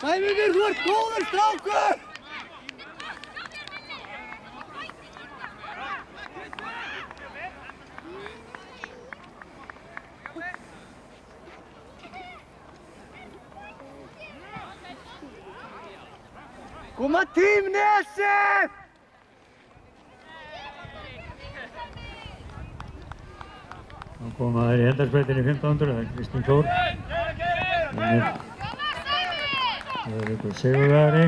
Sæmundur, þú ert góður strákur! Koma tím Nesef! Þá koma þær í Heldarsbreytinni 1500, það er Kristinn Þór. Það er ykkur sigurvegari.